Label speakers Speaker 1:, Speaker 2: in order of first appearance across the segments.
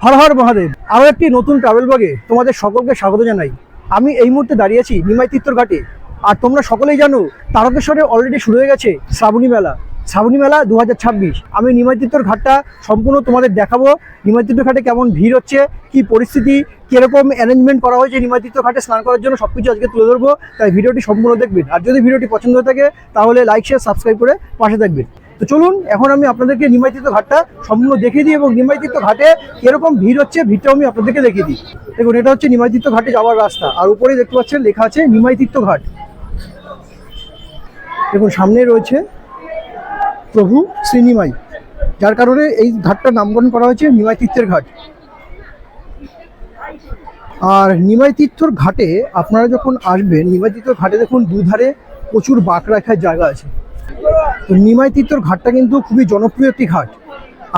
Speaker 1: হর হর মহাদেব। আরও একটি নতুন ট্রাভেল ব্লগে তোমাদের সকলকে স্বাগত জানাই। আমি এই মুহূর্তে দাঁড়িয়ে আছি নিমাই তিত্তর ঘাটে। আর তোমরা সকলেই জানো তারকেশ্বরে অলরেডি শুরু হয়ে গেছে শ্রাবণী মেলা। শ্রাবণী মেলা 2026। আমি নিমাই তিত্তর ঘাটটা সম্পূর্ণ তোমাদের দেখাবো। নিমাই তিত্তর ঘাটে কেমন ভিড় হচ্ছে, কি পরিস্থিতি, কীরকম অ্যারেঞ্জমেন্ট করা হয়েছে নিমাই তিত্তর ঘাটে স্নান করার জন্য, সবকিছু আজকে তুলে ধরবো। তাই ভিডিওটি সম্পূর্ণ দেখবেন। আর যদি ভিডিওটি পছন্দ হয়ে থাকে তাহলে লাইক শেয়ার সাবস্ক্রাইব করে পাশে থাকবেন। তো চলুন এখন আমি আপনাদেরকে নিমাই তিত্তর ঘাটটা সম্পূর্ণ দেখিয়ে দিই এবং নিমাই তিত্তর ঘাটে কিরকম ভিড় হচ্ছে ভিড়টাও আমি আপনাদেরকে দেখিয়ে দিই। দেখুন, এটা হচ্ছে নিমাই তিত্তর ঘাটে যাওয়ার রাস্তা। আর উপরেই দেখতে পাচ্ছেন লেখা আছে নিমাই তিত্তর ঘাট। দেখুন সামনে রয়েছে প্রভু শ্রী নিমাই, যার কারণে এই ঘাটটার নামকরণ করা হয়েছে নিমাই তিত্তের ঘাট। আর নিমাই তিত্তর ঘাটে আপনারা যখন আসবেন, নিমাই তিত্তর ঘাটে দেখুন দুধারে প্রচুর বাঁক রাখার জায়গা আছে। তো নিমাই তিত্তর ঘাটটা কিন্তু খুবই জনপ্রিয় একটি ঘাট।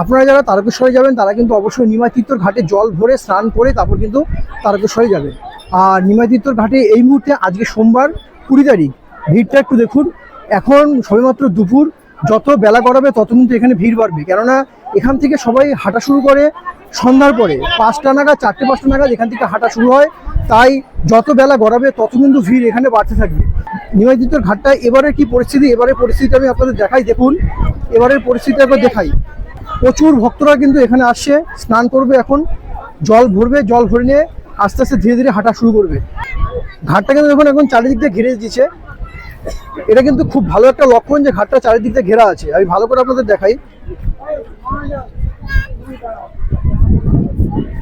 Speaker 1: আপনারা যারা তারকেশ্বরে যাবেন তারা কিন্তু অবশ্যই নিমাই তিত্তর ঘাটে জল ভরে স্নান করে তারপর কিন্তু তারকেশ্বরে যাবেন। আর নিমাই তিত্তর ঘাটে এই মুহূর্তে আজকে সোমবার 20 তারিখ, ভিড়টা একটু দেখুন। এখন সবেমাত্র দুপুর, যত বেলা গড়াবে তত কিন্তু এখানে ভিড় বাড়বে। কেননা এখান থেকে সবাই হাঁটা শুরু করে সন্ধ্যার পরে 5টা নাগাদ, 4টে-5টা নাগাদ এখান থেকে হাঁটা শুরু হয়। তাই যত বেলা গড়াবে তত কিন্তু ভিড় এখানে বাড়তে থাকবে। নিমাই তিত্তর ঘাটটা এবারে কি পরিস্থিতি, এবারের পরিস্থিতি আমি আপনাদের দেখাই। দেখুন এবারের পরিস্থিতি একবার দেখাই। প্রচুর ভক্তরা কিন্তু এখানে আসছে, স্নান করবে, এখন জল ভরবে, জল ভরে নিয়ে আস্তে আস্তে ধীরে ধীরে হাঁটা শুরু করবে। ঘাটটা কিন্তু দেখুন এখন চারিদিক দিয়ে ঘিরে দিচ্ছে। এটা কিন্তু খুব ভালো একটা লক্ষণ যে ঘাটটা চারিদিক দিয়ে ঘেরা আছে। আমি ভালো করে আপনাদের দেখাই।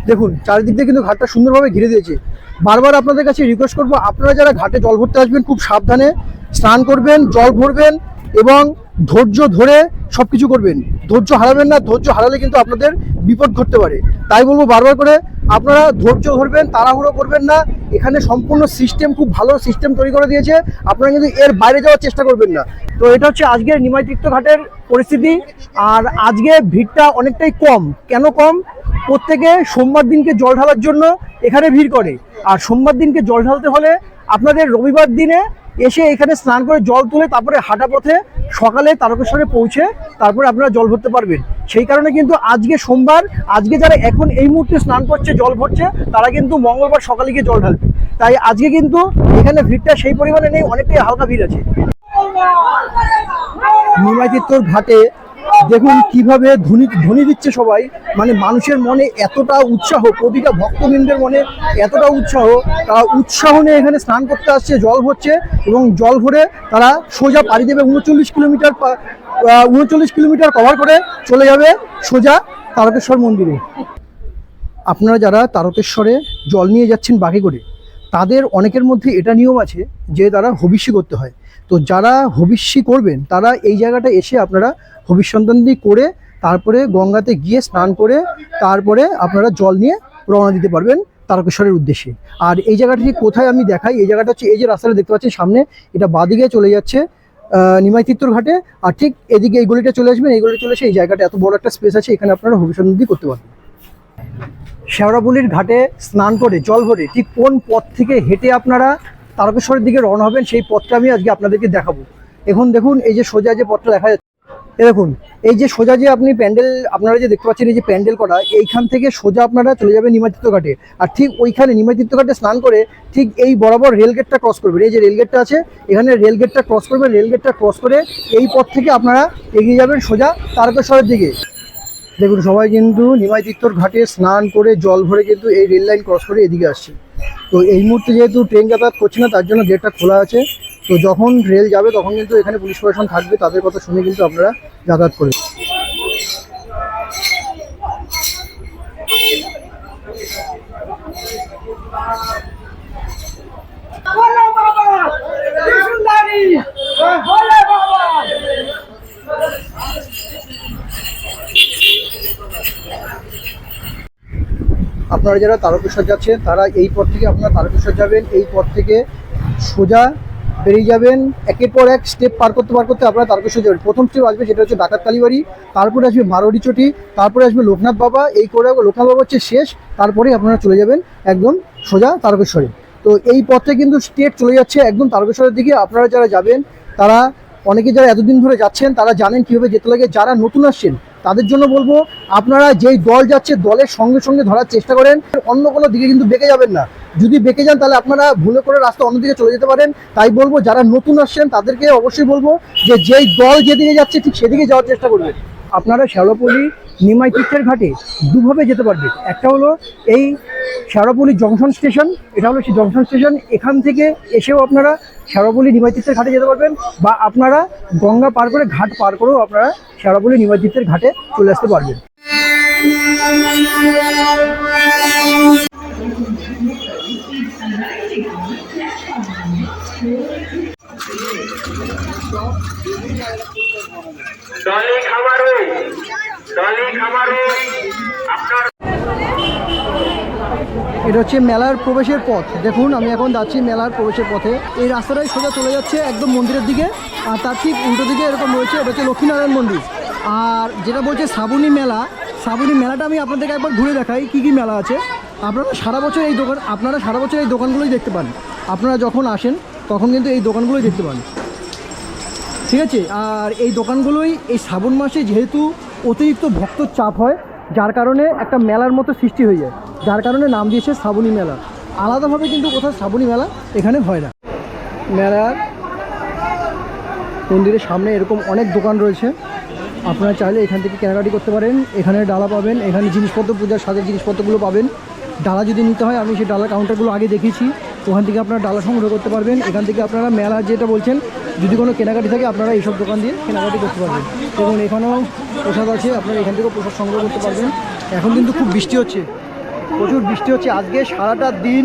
Speaker 1: দেখুন চারিদিক দিয়ে কিন্তু ঘাটটা সুন্দরভাবে ঘিরে দিয়েছে। বারবার আপনাদের কাছে রিকোয়েস্ট করবো, আপনারা যারা ঘাটে জল ভরতে আসবেন খুব সাবধানে স্নান করবেন, জল ভরবেন এবং ধৈর্য ধরে সব কিছু করবেন। ধৈর্য হারাবেন না, ধৈর্য হারালে কিন্তু আপনাদের বিপদ ঘটতে পারে। তাই বলবো বারবার করে আপনারা ধৈর্য ধরবেন, তাড়াহুড়ো করবেন না। এখানে সম্পূর্ণ সিস্টেম, খুব ভালো সিস্টেম তৈরি করে দিয়েছে, আপনারা কিন্তু এর বাইরে যাওয়ার চেষ্টা করবেন না। তো এটা হচ্ছে আজকের নিমাই তিত্তর ঘাটের পরিস্থিতি। আর আজকে ভিড়টা অনেকটাই কম। কেন কম? প্রত্যেকে সোমবার দিনকে জল ঢালার জন্য এখানে ভিড় করে। আর সোমবার দিনকে জল ঢালতে হলে আপনাদের রবিবার দিনে এসে এখানে স্নান করে জল তুলে তারপরে হাঁটা পথে সকালে তারকেশ্বরে পৌঁছে তারপরে আপনারা জল ভরতে পারবেন। সেই কারণে কিন্তু আজকে সোমবার, আজকে যারা এখন এই মুহূর্তে স্নান করছে, জল ভরছে, তারা কিন্তু মঙ্গলবার সকালে গিয়ে জল ঢালবে। তাই আজকে কিন্তু এখানে ভিড়টা সেই পরিমাণে নেই, অনেকটাই হালকা ভিড় আছে। নিমাই তিত্তর ঘাটে দেখুন কিভাবে ধ্বনি দিচ্ছে সবাই। মানে মানুষের মনে এতটা উৎসাহ, প্রতিটা ভক্তবৃন্দের মনে এতটা উৎসাহ, তারা উৎসাহ নিয়ে এখানে স্নান করতে আসছে, জল ভরছে এবং জল ভরে তারা সোজা পাড়ি দেবে 39 কিলোমিটার কভার করে চলে যাবে সোজা তারকেশ্বর মন্দিরে। আপনারা যারা তারকেশ্বরে জল নিয়ে যাচ্ছেন বাকি করে, তাদের অনেকের মধ্যে এটা নিয়ম আছে যে তারা হবিষ্যি করতে হয়। তো যারা হবিষ্যি করবেন তারা এই জায়গাটা এসে আপনারা হবিষ্যন্তাদি করে তারপরে গঙ্গাতে গিয়ে স্নান করে তারপরে আপনারা জল নিয়ে রওনা দিতে পারবেন তারকেশ্বরের উদ্দেশ্যে। আর এই জায়গাটা ঠিক কোথায় আমি দেখাই। এই জায়গাটা হচ্ছে এই যে রাস্তাটা দেখতে পাচ্ছেন সামনে, এটা বাঁদিকে চলে যাচ্ছে নিমাই তিত্তর ঘাটে। আর ঠিক এদিকে এই গলিটা চলে আসবেন, এই গলিটা চলে এসে এই জায়গাটা এত বড় একটা স্পেস আছে, এখানে আপনারা হবিষ্যন্তাদি করতে পারবেন। শেওড়াফুলির ঘাটে স্নান করে জল ভরে ঠিক কোন পথ থেকে হেঁটে আপনারা তারকেশ্বরের দিকে রওনা হবেন সেই পথটা আমি আজকে আপনাদেরকে দেখাবো। এখন দেখুন এই যে সোজা যে পথটা দেখা যাচ্ছে, দেখুন এই যে সোজা যে আপনি প্যান্ডেল আপনারা যে দেখতে পাচ্ছেন, এই যে প্যান্ডেল করা, এইখান থেকে সোজা আপনারা চলে যাবেন নিমাই তিত্তর ঘাটে। আর ঠিক ওইখানে নিমাই তিত্তর ঘাটে স্নান করে ঠিক এই বরাবর রেলগেটটা ক্রস করবেন। এই যে রেলগেটটা আছে এখানে, রেলগেটটা ক্রস করবেন। রেলগেটটা ক্রস করে এই পথ থেকে আপনারা এগিয়ে যাবেন সোজা তারকেশ্বরের দিকে। দেখুন সবাই কিন্তু নিমাই তিত্তর ঘাটে স্নান করে জল ভরে কিন্তু এই রেল লাইন ক্রস করে এদিকে আসছে। তো এই মুহূর্তে যেহেতু ট্রেন যাতায়াত করছে না তার জন্য গেটটা খোলা আছে। তো যখন রেল যাবে তখন কিন্তু এখানে পুলিশ প্রশাসন থাকবে, তাদের কথা শুনে কিন্তু আপনারা যাতায়াত করবেন। আপনারা যারা তারকেশ্বর যাচ্ছেন তারা এই পথ থেকে আপনারা তারকেশ্বর যাবেন। এই পথ থেকে সোজা বেরিয়ে যাবেন, একের পর এক স্টেপ পার করতে আপনারা তারকেশ্বর যাবেন। প্রথম স্টেপ আসবে সেটা হচ্ছে ডাকাত কালীবাড়ি, তারপরে আসবে মারোয়ারি চটি, তারপরে আসবে লোকনাথ বাবা। এই করে লোকনাথ বাবা হচ্ছে শেষ, তারপরেই আপনারা চলে যাবেন একদম সোজা তারকেশ্বরে। তো এই পথে কিন্তু স্ট্রেট চলে যাচ্ছে একদম তারকেশ্বরের দিকে। আপনারা যারা যাবেন তারা অনেকে যারা এতদিন ধরে যাচ্ছেন তারা জানেন কীভাবে যেতে লাগে। যারা নতুন আসছেন তাদের জন্য বলবো আপনারা যেই দল যাচ্ছে দলের সঙ্গে সঙ্গে ধরার চেষ্টা করেন, অন্য কোনো দিকে কিন্তু বেঁকে যাবেন না। যদি বেঁকে যান তাহলে আপনারা ভুলে করে রাস্তা অন্যদিকে চলে যেতে পারেন। তাই বলবো যারা নতুন আসছেন তাদেরকে অবশ্যই বলবো যে যেই দল যেদিকে যাচ্ছে ঠিক সেদিকে যাওয়ার চেষ্টা করবেন। আপনারা শ্যাওড়াপল্লী নিমাই তীর্থের ঘাটে দুভাবে যেতে পারবেন। একটা হলো এই শ্যাওড়াপল্লী জংশন স্টেশন, এটা হলো সেই জংশন স্টেশন, এখান থেকে এসেও আপনারা শ্যাওড়াপল্লী নিমাই তীর্থের ঘাটে যেতে পারবেন, বা আপনারা গঙ্গা পার করে ঘাট পার করেও আপনারা শ্যাওড়াপল্লী নিমাই তীর্থের ঘাটে চলে আসতে পারবেন। এটা হচ্ছে মেলার প্রবেশের পথ। দেখুন আমি এখন যাচ্ছি মেলার প্রবেশের পথে। এই রাস্তাটাই সোজা চলে যাচ্ছে একদম মন্দিরের দিকে, আর তার ঠিক উল্টো দিকে এরকম রয়েছে, এটা হচ্ছে লক্ষ্মীনারায়ণ মন্দির। আর যেটা বলছে শ্রাবণী মেলা, শ্রাবণী মেলাটা আমি আপনাদেরকে একবার ঘুরে দেখাই কী কী মেলা আছে। আপনারা সারা বছর এই দোকানগুলোই দেখতে পান। আপনারা যখন আসেন তখন কিন্তু এই দোকানগুলোই দেখতে পান, ঠিক আছে। আর এই দোকানগুলোই এই শ্রাবণ মাসে যেহেতু অতিরিক্ত ভক্তর চাপ হয়, যার কারণে একটা মেলার মতো সৃষ্টি হয়ে যায়, যার কারণে নাম দিয়েছে শ্রাবণী মেলা। আলাদাভাবে কিন্তু কোথাও শ্রাবণী মেলা এখানে হয় না। মেলার মন্দিরের সামনে এরকম অনেক দোকান রয়েছে, আপনারা চাইলে এখান থেকে কেনাকাটি করতে পারেন। এখানে ডালা পাবেন, এখানে জিনিসপত্র, পূজার সাজের জিনিসপত্রগুলো পাবেন। ডালা যদি নিতে হয় আমি সেই ডালা কাউন্টারগুলো আগে দেখিয়েছি, ওখান থেকে আপনারা ডালা সংগ্রহ করতে পারবেন। এখান থেকে আপনারা মেলা যেটা বলছেন যদি কোনো কেনাকাটি থাকে আপনারা এইসব দোকান দিয়ে কেনাকাটি করতে পারবেন। এবং এখানেও প্রসাদ আছে, আপনারা এখান থেকেও প্রসাদ সংগ্রহ করতে পারবেন। এখন কিন্তু খুব বৃষ্টি হচ্ছে, প্রচুর বৃষ্টি হচ্ছে আজকে সারাটা দিন।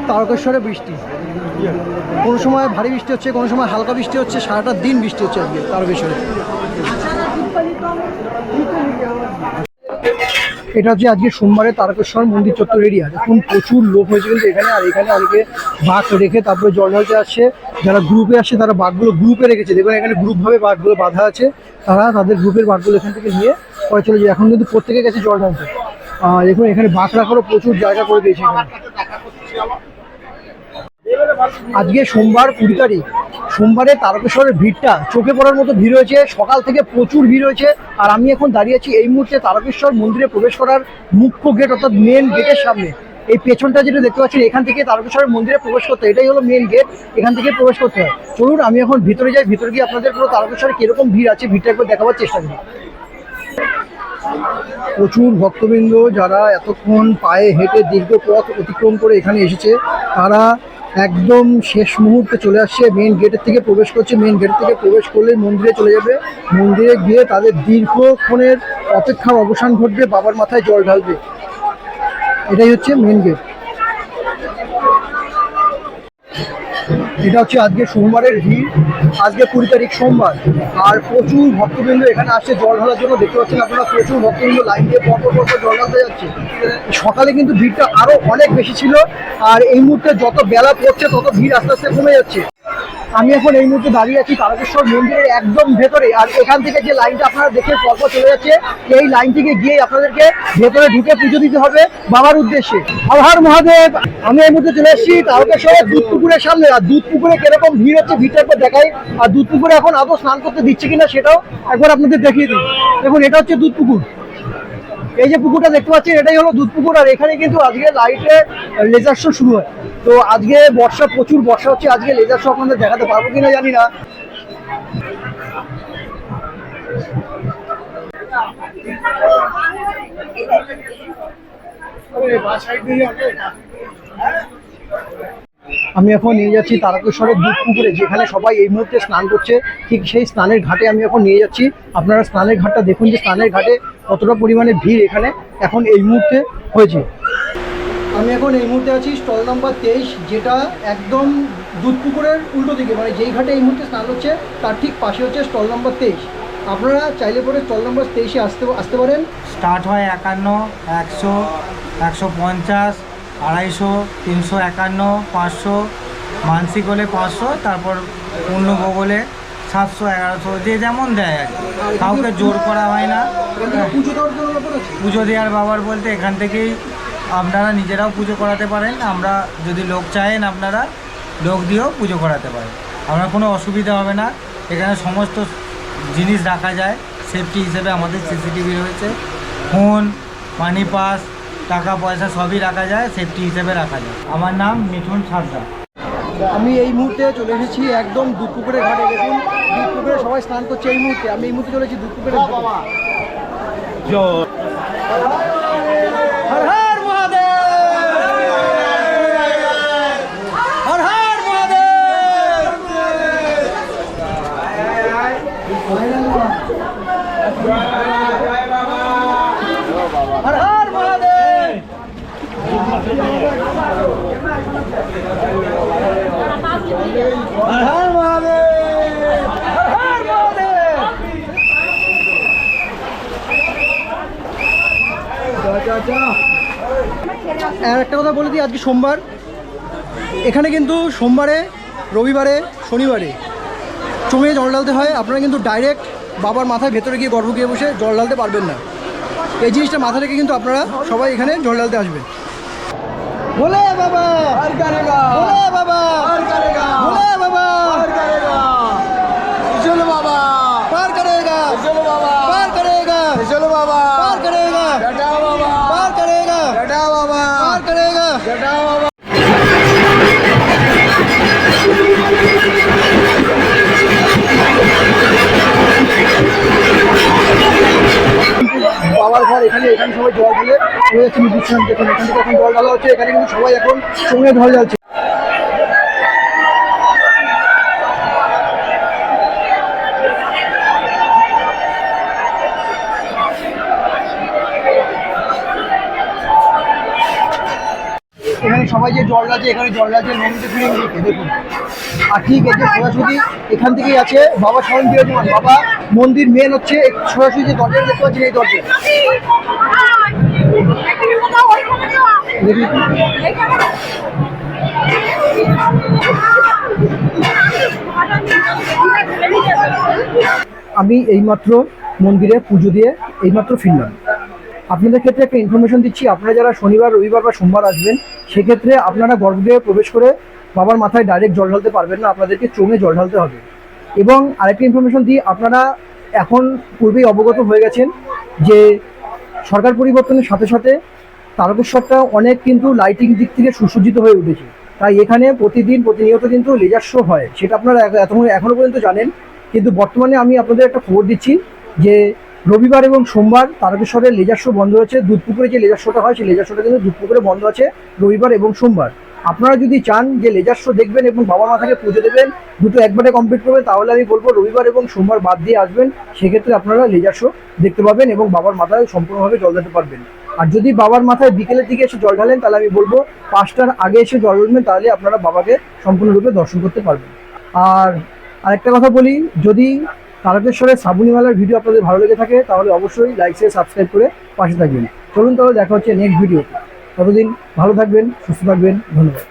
Speaker 1: তারকেশ্বরে বৃষ্টি, কোনো সময় ভারী বৃষ্টি হচ্ছে, কোনো সময় হালকা বৃষ্টি হচ্ছে, সারাটা দিন বৃষ্টি হচ্ছে আজকে তারকেশ্বরে। এটা হচ্ছে আজকে সোমবারে তারকেশ্বর মন্দির চত্বর এরিয়া। দেখুন প্রচুর লোক হয়েছে কিন্তু এখানে। আর এখানে অনেকে বাঘ রেখে তারপরে জল ঢালতে আসছে। যারা গ্রুপে আসছে তারা বাঘগুলো গ্রুপে রেখেছে, দেখুন এখানে গ্রুপভাবে বাঘগুলো বাঁধা আছে। তারা তাদের গ্রুপের বাঘগুলো এখান থেকে নিয়ে পরে চলে যায়। এখন কিন্তু প্রত্যেকে গেছে জল ঢালতে। দেখুন এখানে বাঘ রাখারও প্রচুর জায়গা করে দিয়েছে এখানে। আজকে সোমবার 20 তারিখ, সোমবারে তারকেশ্বরের ভিড়টা চোখে পড়ার মতো ভিড় হয়েছে। সকাল থেকে প্রচুর ভিড় হয়েছে। আর আমি এখন দাঁড়িয়ে আছি এই মুহূর্তে তারকেশ্বর মন্দিরে প্রবেশ করার মুখ্য গেট অর্থাৎ মেন গেটের সামনে। এই পেছনটা যেটা দেখতে পাচ্ছেন এখান থেকে তারকেশ্বরের মন্দিরে প্রবেশ করতে, এটাই হলো মেন গেট, এখান থেকে প্রবেশ করতে হয়। চলুন আমি এখন ভিতরে যাই, ভিতরে গিয়ে আপনাদের পুরো তারকেশ্বরে কিরকম ভিড় আছে ভিড়টা একবার দেখাবার চেষ্টা করি। প্রচুর ভক্তবৃন্দ যারা এতক্ষণ পায়ে হেঁটে দীর্ঘ পথ অতিক্রম করে এখানে এসেছে, তারা একদম শেষ মুহূর্তে চলে আসছে, মেন গেটের থেকে প্রবেশ করছে। মেন গেট থেকে প্রবেশ করলে মন্দিরে চলে যাবে। মন্দিরে গিয়ে তাদের দীর্ঘক্ষণের অপেক্ষার অবসান ঘটবে, বাবার মাথায় জল ঢালবে। এটাই হচ্ছে মেন গেট। এটা হচ্ছে আজকে সোমবারের ভিড়। আজকে 20 তারিখ সোমবার, আর প্রচুর ভক্তবৃন্দ এখানে আসছে জল ঢালার জন্য। দেখতে পাচ্ছেন আপনারা প্রচুর ভক্তবৃন্দ লাইন দিয়ে পর জল ঢালতে যাচ্ছে। সকালে কিন্তু ভিড়টা আরো অনেক বেশি ছিল, আর এই মুহূর্তে যত বেলা পড়ছে তত ভিড় আস্তে আস্তে কমে যাচ্ছে। আমি এখন এই মুহূর্তে দাঁড়িয়ে আছি তারকেশ্বর মন্দিরের একদম ভেতরে। আর এখান থেকে যে লাইনটা আপনারা দেখে পরপর চলে যাচ্ছে, এই লাইন থেকে গিয়ে আপনাদেরকে ভেতরে ঢুকে পুজো দিতে হবে বাবার উদ্দেশ্যে। আভার মহাদেব। আমি এই মুহূর্তে চলে এসেছি তারকেশ্বরের দুধ পুকুরের সামনে। আর দুধ পুকুরে কিরকম ভিড় হচ্ছে ভিড়টা একবার দেখাই। আর দুধ পুকুরে এখন আদৌ স্নান করতে দিচ্ছে কিনা সেটাও একবার আপনাদের দেখিয়ে দিই। দেখুন এটা হচ্ছে দুধ পুকুর। এই যে পুকুরটা দেখতে পাচ্ছেন এটাই হলো দুধ পুকুর। আর এখানে কিন্তু আজকে লাইটে লেজার শো শুরু হয়। তো আজকে বর্ষা, প্রচুর বর্ষা হচ্ছে, আজকে লেজার শো আপনাদের দেখাতে পারবো কিনা জানি না। আমি এখন নিয়ে যাচ্ছি তারকেশ্বরের দুধ পুকুরে, যেখানে সবাই এই মুহূর্তে স্নান করছে। ঠিক সেই স্নানের ঘাটে আমি এখন নিয়ে যাচ্ছি। আপনারা স্নানের ঘাটটা দেখুন যে স্নানের ঘাটে কতটা পরিমাণে ভিড় এখানে এখন এই মুহূর্তে হয়েছে। আমি এখন এই মুহূর্তে আছি স্টল নাম্বার 23, যেটা একদম দুধ পুকুরের উল্টো দিকে, মানে যেই ঘাটে এই মুহূর্তে স্নান হচ্ছে তার ঠিক পাশে হচ্ছে স্টল নাম্বার 23। আপনারা চাইলে পরে স্টল নাম্বার 23-এ আসতে পারেন।
Speaker 2: স্টার্ট হয় 51, 100, 150, 250, 351, 500, মানসিক হলে 500, তারপর পূর্ণভোগ হলে 700, 1100, যে যেমন দেয় আর কি। কাউকে জোর করা হয় না। পুজো দেওয়ার ব্যাপার বলতে এখান থেকেই আপনারা নিজেরাও পুজো করাতে পারেন। আমরা যদি লোক চাহেন আপনারা লোক দিয়েও পুজো করাতে পারেন, আপনার কোনো অসুবিধা হবে না। এখানে সমস্ত জিনিস রাখা যায়, সেফটি হিসেবে আমাদের সিসিটিভি রয়েছে, ফোন, মানি পাস, টাকা পয়সা সবই রাখা যায়, সেফটি হিসেবে রাখা যায়। আমার নাম মিঠুন ছাড়দা।
Speaker 1: আমি এই মুহূর্তে চলে এসেছি একদম দুধপুকুরের ঘাটে। দেখুন দুধপুকুরে সবাই স্নান করছে এই মুহূর্তে। আমি এই মুহূর্তে চলেছি দুধপুকুরের ঘাটে। হর হর মহাদেব, হর হর মহাদেব, হর হর মহাদেব। হর হর মহাদেব, হর হর মহাদেব। আর একটা কথা বলে দিই, আজকে সোমবার। এখানে কিন্তু সোমবারে, রবিবারে, শনিবারে চোঙে জল ঢালতে হয়। আপনারা কিন্তু ডাইরেক্ট বাবার মাথায় ভেতরে গিয়ে গর্ভ গিয়ে বসে জল ঢালতে পারবেন না। এই জিনিসটা মাথা রেখে কিন্তু আপনারা সবাই এখানে জল ঢালতে আসবেন। ভোলে বাবা, ভোলে বাবা, ভোলে বাবা,
Speaker 3: चलो बाबा,
Speaker 1: पार करेगा,
Speaker 3: चलो बाबा,
Speaker 1: पार करेगा,
Speaker 3: चलो बाबा,
Speaker 1: पार करेगा,
Speaker 3: जटाओ बाबा,
Speaker 1: पार करेगा,
Speaker 3: जटाओ बाबा,
Speaker 1: पार करेगा।
Speaker 3: जटाओ बाबा।
Speaker 1: বাবার ঘর এখানে, এখানে সবাই জল ঢেলে চলে যাচ্ছে বিশ্রাম। দেখুন এখান থেকে এখন জল ঢালা হচ্ছে। এখানে কিন্তু সবাই এখন চোঙে জল ঢালছে। এখানে সবাই যে জল ঢালছে, এখানে জল ঢালছে নদীতে ফিলিং দিকে। দেখুন আর ঠিক এই যে সোজাসুজি এখান থেকেই আছে বাবা স্বয়ং বিরাজমান। বাবা মন্দির মেন হচ্ছে সোজাসুজি যে দরজা দেখতে পাচ্ছেন, এই দরজা। আমি এইমাত্র মন্দিরে পুজো দিয়ে এইমাত্র ফিরলাম। আপনাদের ক্ষেত্রে একটা ইনফরমেশন দিচ্ছি, আপনারা যারা শনিবার, রবিবার বা সোমবার আসবেন, সেক্ষেত্রে আপনারা গর্ভগৃহে প্রবেশ করে বাবার মাথায় ডাইরেক্ট জল ঢালতে পারবেন না, আপনাদেরকে চোঙে জল ঢালতে হবে। এবং আরেকটা ইনফরমেশন দিই, আপনারা এখন পূর্বেই অবগত হয়ে গেছেন যে সরকার পরিবর্তনের সাথে সাথে তারকেশ্বরটা অনেক কিন্তু লাইটিং দিক থেকে সুসজ্জিত হয়ে উঠেছে। তাই এখানে প্রতিদিন প্রতিনিয়ত কিন্তু লেজার শো হয়, সেটা আপনারা এখনও পর্যন্ত জানেন। কিন্তু বর্তমানে আমি আপনাদের একটা খবর দিচ্ছি যে রবিবার এবং সোমবার তারকেশ্বরের লেজার শো বন্ধ আছে। দুধপুকুরে যে লেজার শোটা হয়, সেই লেজার শোটা কিন্তু দুধপুকুরে বন্ধ আছে রবিবার এবং সোমবার। আপনারা যদি চান যে লেজার শো দেখবেন এবং বাবার মাথাকে পুজো দেবেন, দুটো একবারে কমপ্লিট করবেন, তাহলে আমি বলবো রবিবার এবং সোমবার বাদ দিয়ে আসবেন। সেক্ষেত্রে আপনারা লেজার শো দেখতে পাবেন এবং বাবার মাথায় সম্পূর্ণভাবে জল দিতে পারবেন। আর যদি বাবার মাথায় বিকেলের দিকে এসে জল ঢালেন, তাহলে আমি বলবো 5টার আগে এসে জল ঢালবেন, তাহলে আপনারা বাবাকে সম্পূর্ণরূপে দর্শন করতে পারবেন। আর আরেকটা কথা বলি, যদি তারকেশ্বরের শ্রাবণী মেলার ভিডিও আপনাদের ভালো লেগে থাকে, তাহলে অবশ্যই লাইক, শেয়ার, সাবস্ক্রাইব করে পাশে থাকবেন। চলুন তাহলে দেখা হচ্ছে নেক্সট ভিডিও। ততদিন ভালো থাকবেন, সুস্থ থাকবেন, ধন্যবাদ।